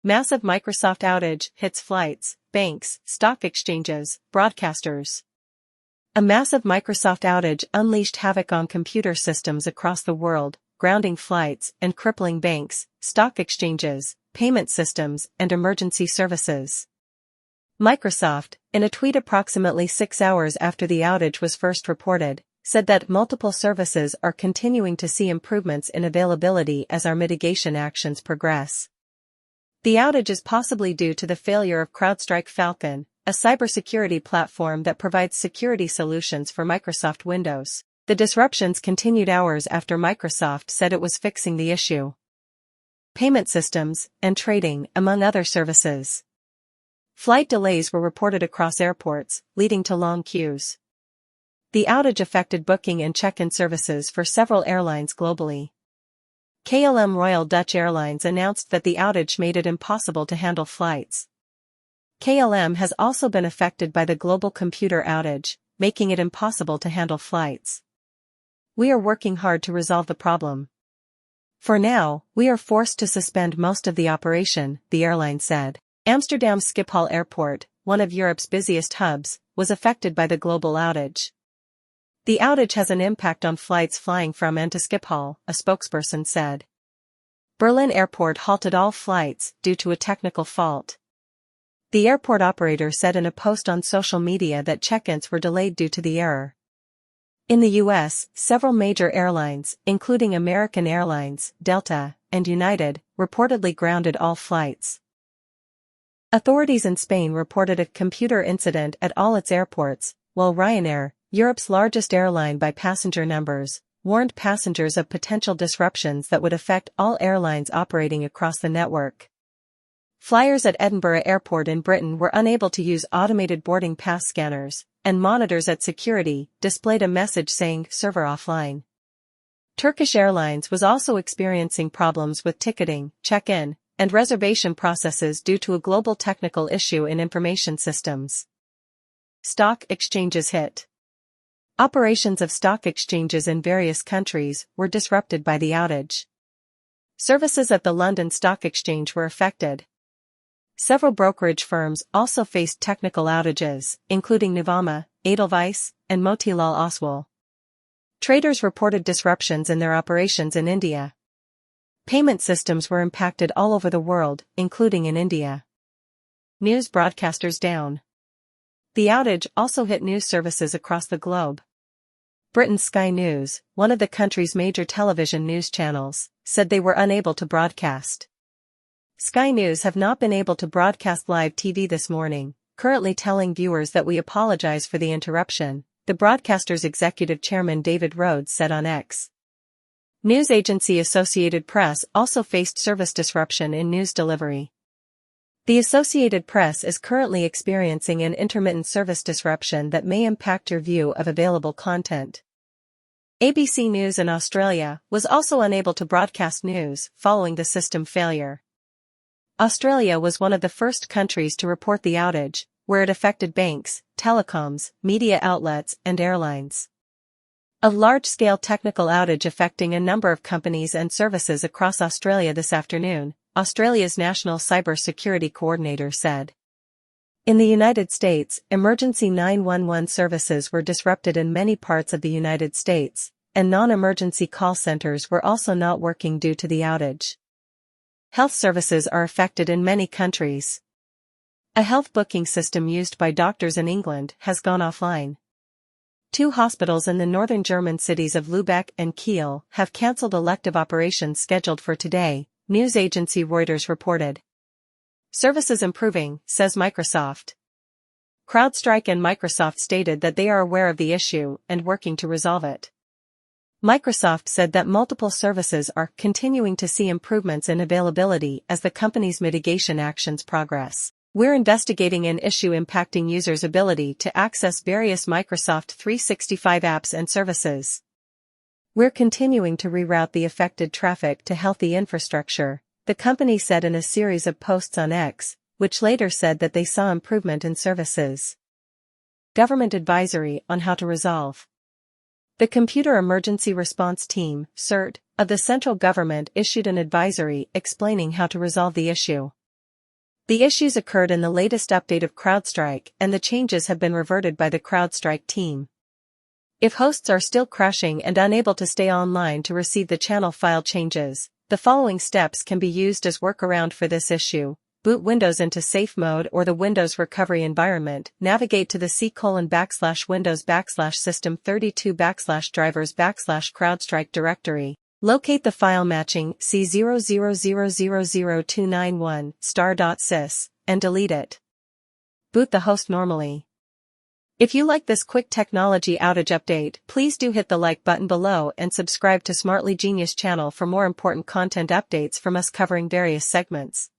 Massive Microsoft outage hits flights, banks, stock exchanges, broadcasters. A massive Microsoft outage unleashed havoc on computer systems across the world, grounding flights and crippling banks, stock exchanges, payment systems, and emergency services. Microsoft, in a tweet approximately 6 hours after the outage was first reported, said that multiple services are continuing to see improvements in availability as our mitigation actions progress. The outage is possibly due to the failure of CrowdStrike Falcon, a cybersecurity platform that provides security solutions for Microsoft Windows. The disruptions continued hours after Microsoft said it was fixing the issue. Payment systems and trading, among other services. Flight delays were reported across airports, leading to long queues. The outage affected booking and check-in services for several airlines globally. KLM Royal Dutch Airlines announced that the outage made it impossible to handle flights. KLM has also been affected by the global computer outage, making it impossible to handle flights. We are working hard to resolve the problem. For now, we are forced to suspend most of the operation, the airline said. Amsterdam Schiphol Airport, one of Europe's busiest hubs, was affected by the global outage. The outage has an impact on flights flying from and to Schiphol, a spokesperson said. Berlin Airport halted all flights due to a technical fault. The airport operator said in a post on social media that check-ins were delayed due to the error. In the U.S., several major airlines, including American Airlines, Delta, and United, reportedly grounded all flights. Authorities in Spain reported a computer incident at all its airports, while Ryanair, Europe's largest airline by passenger numbers, warned passengers of potential disruptions that would affect all airlines operating across the network. Flyers at Edinburgh Airport in Britain were unable to use automated boarding pass scanners, and monitors at security displayed a message saying "server offline." Turkish Airlines was also experiencing problems with ticketing, check-in, and reservation processes due to a global technical issue in information systems. Stock exchanges hit. Operations of stock exchanges in various countries were disrupted by the outage. Services at the London Stock Exchange were affected. Several brokerage firms also faced technical outages, including Nuvama, Edelweiss, and Motilal Oswal. Traders reported disruptions in their operations in India. Payment systems were impacted all over the world, including in India. News broadcasters down. The outage also hit news services across the globe. Britain's Sky News, one of the country's major television news channels, said they were unable to broadcast. Sky News have not been able to broadcast live TV this morning, currently telling viewers that we apologize for the interruption, the broadcaster's executive chairman David Rhodes said on X. News agency Associated Press also faced service disruption in news delivery. The Associated Press is currently experiencing an intermittent service disruption that may impact your view of available content. ABC News in Australia was also unable to broadcast news following the system failure. Australia was one of the first countries to report the outage, where it affected banks, telecoms, media outlets, and airlines. A large-scale technical outage affecting a number of companies and services across Australia this afternoon, Australia's National Cyber Security Coordinator said. In the United States, emergency 911 services were disrupted in many parts of the United States, and non-emergency call centers were also not working due to the outage. Health services are affected in many countries. A health booking system used by doctors in England has gone offline. 2 hospitals in the northern German cities of Lübeck and Kiel have cancelled elective operations scheduled for today, news agency Reuters reported. Services improving, says Microsoft. CrowdStrike and Microsoft stated that they are aware of the issue and working to resolve it. Microsoft said that multiple services are continuing to see improvements in availability as the company's mitigation actions progress. We're investigating an issue impacting users' ability to access various Microsoft 365 apps and services. We're continuing to reroute the affected traffic to healthy infrastructure, the company said in a series of posts on X, which later said that they saw improvement in services. Government advisory on how to resolve. The Computer Emergency Response Team, CERT, of the central government issued an advisory explaining how to resolve the issue. The issues occurred in the latest update of CrowdStrike, and the changes have been reverted by the CrowdStrike team. If hosts are still crashing and unable to stay online to receive the channel file changes, the following steps can be used as workaround for this issue. Boot Windows into safe mode or the Windows recovery environment. Navigate to the c:/Windows/32/drivers/CrowdStrike directory. Locate the file matching C0000291 and delete it. Boot the host normally. If you like this quick technology outage update, please do hit the like button below and subscribe to Smartly Genius channel for more important content updates from us covering various segments.